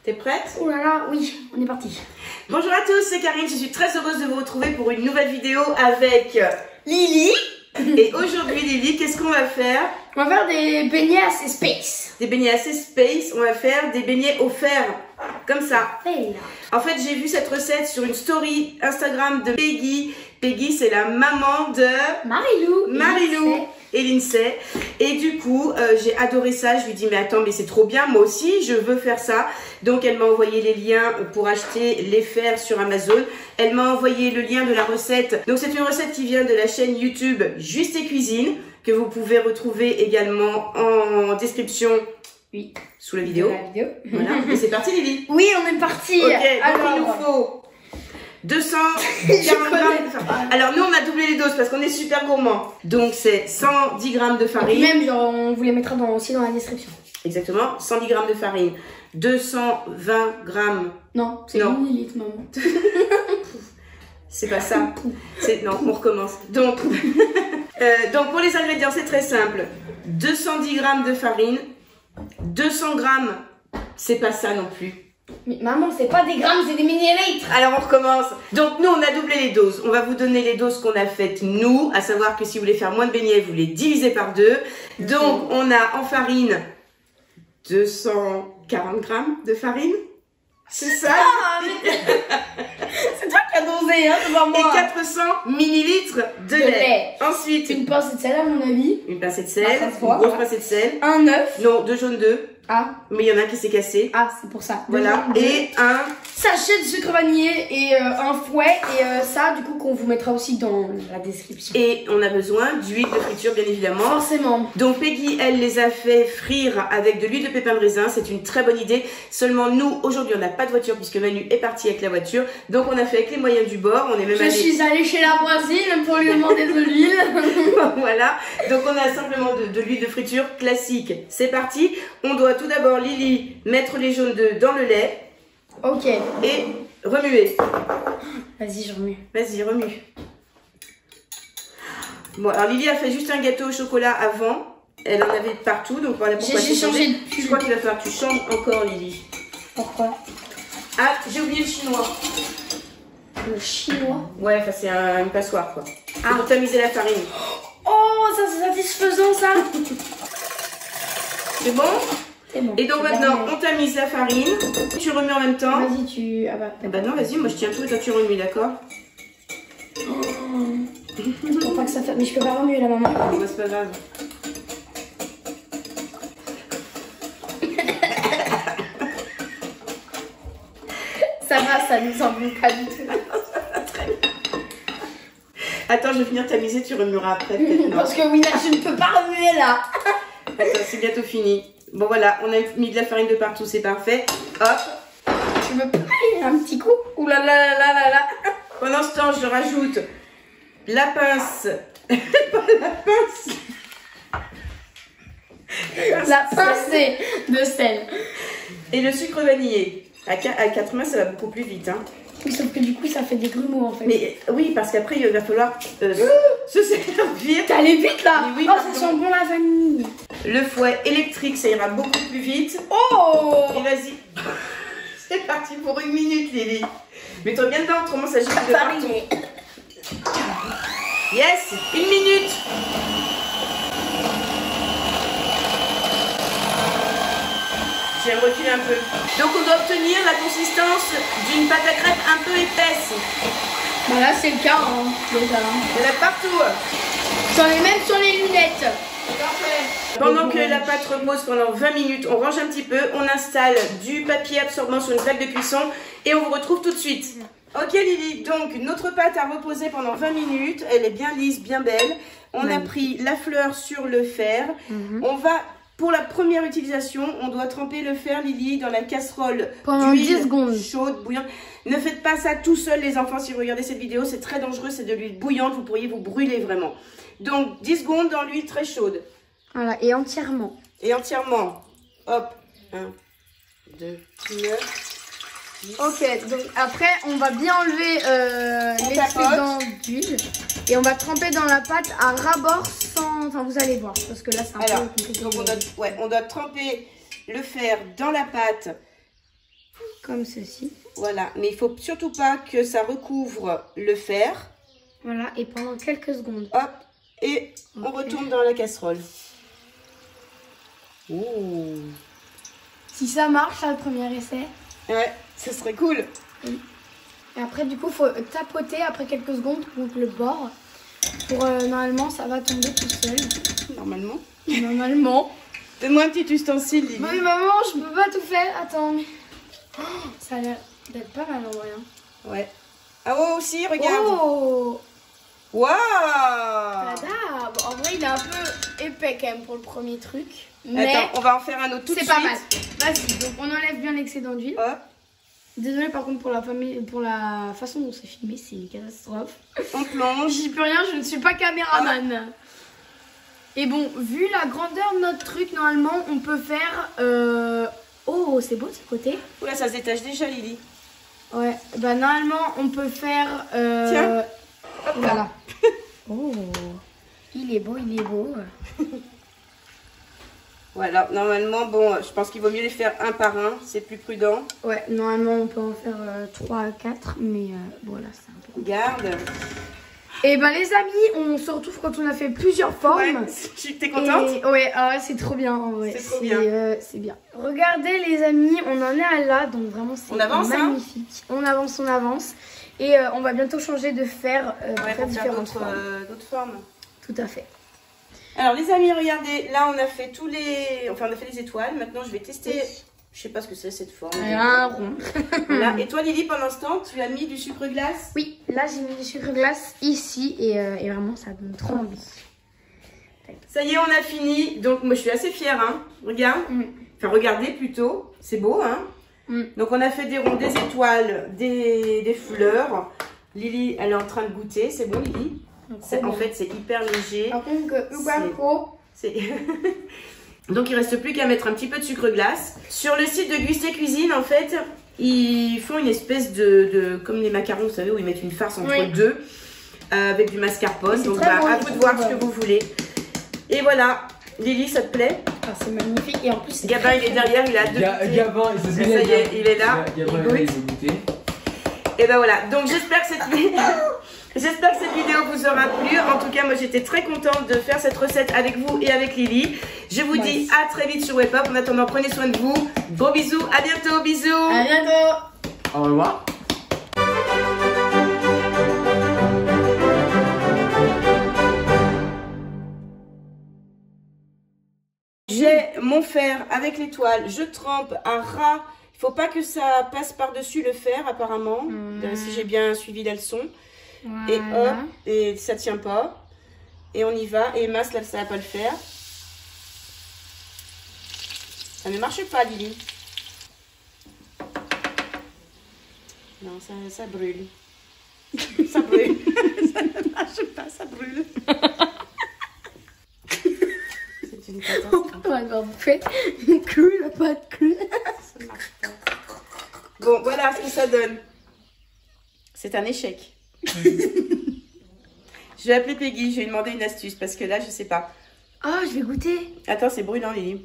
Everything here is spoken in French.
T'es prête? Oh là là, oui, on est parti. Bonjour à tous, c'est Karine, je suis très heureuse de vous retrouver pour une nouvelle vidéo avec Lily. Et aujourd'hui Lily, qu'est-ce qu'on va faire? On va faire des beignets assez space. Des beignets assez space, on va faire des beignets au fer, comme ça. Hey. En fait, j'ai vu cette recette sur une story Instagram de Peggy. Peggy, c'est la maman de Marilou et Lindsay. Et du coup, j'ai adoré ça. Je lui dis, mais attends, mais c'est trop bien. Moi aussi, je veux faire ça. Donc, elle m'a envoyé les liens pour acheter les fers sur Amazon. Elle m'a envoyé le lien de la recette. Donc, c'est une recette qui vient de la chaîne YouTube Juste et Cuisine, que vous pouvez retrouver également en description. Oui, sous la vidéo. Voilà. Et c'est parti, Lily. Oui, on est parti. Ok, alors il nous faut 240 grammes. Alors nous on a doublé les doses parce qu'on est super gourmand. Donc c'est 110 grammes de farine. Et même genre on vous les mettra aussi dans la description. Exactement, 110 grammes de farine, 220 grammes. Non, c'est 1 millilitre maman. C'est pas ça. Non, on recommence. Donc, donc pour les ingrédients c'est très simple. 210 grammes de farine, 200 grammes, c'est pas ça non plus. Mais maman, c'est pas des grammes, c'est des millilitres. Alors on recommence. Donc nous on a doublé les doses. On va vous donner les doses qu'on a faites nous, à savoir que si vous voulez faire moins de beignets, vous les divisez par 2. Donc on a en farine 240 grammes de farine. C'est ça. Ah, mais... c'est toi qui as dosé, hein, devant moi. Et 400 millilitres de lait. Ensuite, une pincée de sel à mon avis. Une pincée de sel, une grosse pincée de sel. Un œuf. Non, 2 jaunes d'œufs. Ah. Mais il y en a un qui s'est cassé. Ah, c'est pour ça. Voilà. Et un sachet de sucre vanillé et un fouet. Et ça, du coup, qu'on vous mettra aussi dans la description. Et on a besoin d'huile de friture, bien évidemment. Forcément. Donc Peggy, elle les a fait frire avec de l'huile de pépin de raisin. C'est une très bonne idée. Seulement nous, aujourd'hui, on n'a pas de voiture puisque Manu est parti avec la voiture. Donc on a fait avec les moyens du bord. On est même Je suis allée chez la voisine pour lui demander de l'huile. Voilà. Donc on a simplement de l'huile de friture classique. C'est parti. On doit tout d'abord, Lily, mettre les jaunes d'œufs dans le lait. Ok. Et remuer. Vas-y, je remue. Vas-y, remue. Bon, alors Lily a fait juste un gâteau au chocolat avant. Elle en avait partout, donc voilà pourquoi j'ai changé. Je crois qu'il va falloir que tu changes encore, Lily. Pourquoi? Ah, j'ai oublié le chinois. Le chinois? Ouais, enfin c'est une passoire quoi. Ah. Pour tamiser la farine. Oh, ça c'est satisfaisant ça. C'est bon? C'est bon. Et donc maintenant, on tamise la farine. Tu remets en même temps. Vas-y, tu... Ah bah non, vas-y, moi je tiens tout et toi tu remues, d'accord? Pour pas que ça fasse... Mais je peux pas remuer la maman. Bah, c'est pas grave. Ça va, ça nous embrouille pas du tout. Très bien. Attends, je vais finir tamiser, tu remueras après peut-être. Parce que oui, là, je ne peux pas remuer là. Attends, c'est bientôt fini. Bon voilà, on a mis de la farine de partout, c'est parfait. Hop. Tu veux pas un petit coup? Ouh là là là là là. Pendant ce temps, je rajoute la pince. La pince. La pincée de sel. Et le sucre vanillé. À 4 mains, ça va beaucoup plus vite. Hein. Oui, sauf que du coup, ça fait des grumeaux en fait. Mais oui, parce qu'après, il va falloir se servir. T'es allé vite là. Oui, oh, ça sent bon la vanille. Le fouet électrique, ça ira beaucoup plus vite. Oh. Et vas-y. C'est parti pour 1 minute, Lily. Mets-toi bien dedans, autrement ça gicle de partout. Yes, 1 minute. Je vais me reculer un peu. Donc on doit obtenir la consistance d'une pâte à crêpes un peu épaisse. Bah là c'est le cas hein, déjà. Il y en a partout. J'en ai même sur les lunettes. Parfait. Pendant que la pâte repose pendant 20 minutes, on range un petit peu, on installe du papier absorbant sur une plaque de cuisson et on vous retrouve tout de suite. Ok Lily, donc notre pâte a reposé pendant 20 minutes, elle est bien lisse, bien belle. On a pris la fleur sur le fer. On va, pour la première utilisation, on doit tremper le fer, Lily, dans la casserole pendant 10 secondes chaude, bouillante. Ne faites pas ça tout seul les enfants, si vous regardez cette vidéo, c'est très dangereux, c'est de l'huile bouillante, vous pourriez vous brûler vraiment. Donc 10 secondes dans l'huile très chaude. Voilà, et entièrement. Et entièrement. Hop. 1, 2, 9. Ok, donc après on va bien enlever l'excédent d'huile et on va tremper dans la pâte à ras-bord sans... Enfin vous allez voir parce que là c'est un peu compliqué. Donc on doit tremper le fer dans la pâte comme ceci. Voilà, mais il faut surtout pas que ça recouvre le fer. Voilà, et pendant quelques secondes. Hop, et on retourne dans la casserole. Oh. Si ça marche, là, le premier essai. Ouais, ça serait cool. Et après, du coup, il faut tapoter après quelques secondes contre le bord. Pour normalement, ça va tomber tout seul. Normalement. Normalement. Donne-moi un petit ustensile, Lily. Mais maman, je peux pas tout faire. Attends, mais... Oh, ça a l'air d'être pas mal en vrai. Ouais. Ah ouais, aussi, regarde. Oh. Waouh. Bon, en vrai, il est un peu épais quand même pour le premier truc. Mais attends, on va en faire un autre tout de suite. c'est pas mal. Vas-y, donc on enlève bien l'excédent d'huile. Hop. Désolée par contre pour la façon dont c'est filmé, c'est une catastrophe. On plonge. J'y peux rien, je ne suis pas caméraman. Et bon, vu la grandeur de notre truc, normalement, on peut faire... Oh, c'est beau de ce côté. Oula, ça se détache déjà, Lily. Ouais, bah normalement, on peut faire... Tiens. Hop, voilà. Oh, il est beau, il est beau. Voilà, normalement, bon, je pense qu'il vaut mieux les faire un par un, c'est plus prudent. Ouais, normalement, on peut en faire 3 à 4, mais voilà, c'est un peu... Regarde. Et ben les amis, on se retrouve quand on a fait plusieurs formes. Ouais, t'es contente? Et, ouais, c'est trop bien en vrai. C'est trop bien. C'est bien. Regardez les amis, on en est à là, donc vraiment c'est magnifique. Hein, on avance, on avance. Et on va bientôt changer de fer pour faire d'autres formes. Tout à fait. Alors les amis, regardez, là on a fait on a fait les étoiles. Maintenant je vais tester, je sais pas ce que c'est cette forme. Un rond. Là. Et toi Lily, pendant ce temps, tu as mis du sucre glace? Oui, là j'ai mis du sucre glace ici et vraiment ça donne trop envie. Ça y est, on a fini. Donc moi je suis assez fière, hein. Regarde. Enfin regardez plutôt, c'est beau, hein. Donc on a fait des ronds, des étoiles, des fleurs. Lily, elle est en train de goûter, c'est bon Lily? En fait, c'est hyper léger. Par contre, donc, il reste plus qu'à mettre un petit peu de sucre glace. Sur le site de Gusté Cuisine, en fait, ils font une espèce comme les macarons, vous savez, où ils mettent une farce entre deux avec du mascarpone. Donc, à vous de voir ce que vous voulez. Et voilà. Lily, ça te plaît? C'est magnifique. Et en plus, Gabin, il est derrière, il a hâte de goûter. Gabin, ça y est, il est là. Gabin, il veut goûter. Et ben voilà. Donc, j'espère que cette vidéo vous aura plu. En tout cas, moi j'étais très contente de faire cette recette avec vous et avec Lily. Je vous dis à très vite sur WebHop. En attendant, prenez soin de vous. Gros bisous, à bientôt, bisous. À bientôt. Au revoir. J'ai mon fer avec l'étoile. Je trempe à ras. Il faut pas que ça passe par-dessus le fer apparemment. Si j'ai bien suivi la leçon. Voilà. Et hop, et ça tient pas. Et on y va. Et mince, là, ça va pas le faire. Ça ne marche pas, Lily. Non, ça brûle. Ça brûle. Ça ne marche pas, ça brûle. C'est une catastrophe. On va avoir fait une clou, pas de clou. Ça marche pas. Bon, voilà ce que ça donne. C'est un échec. Je vais appeler Peggy, je vais lui demander une astuce parce que là, je sais pas. Ah, je vais goûter. Attends, c'est brûlant, Lily.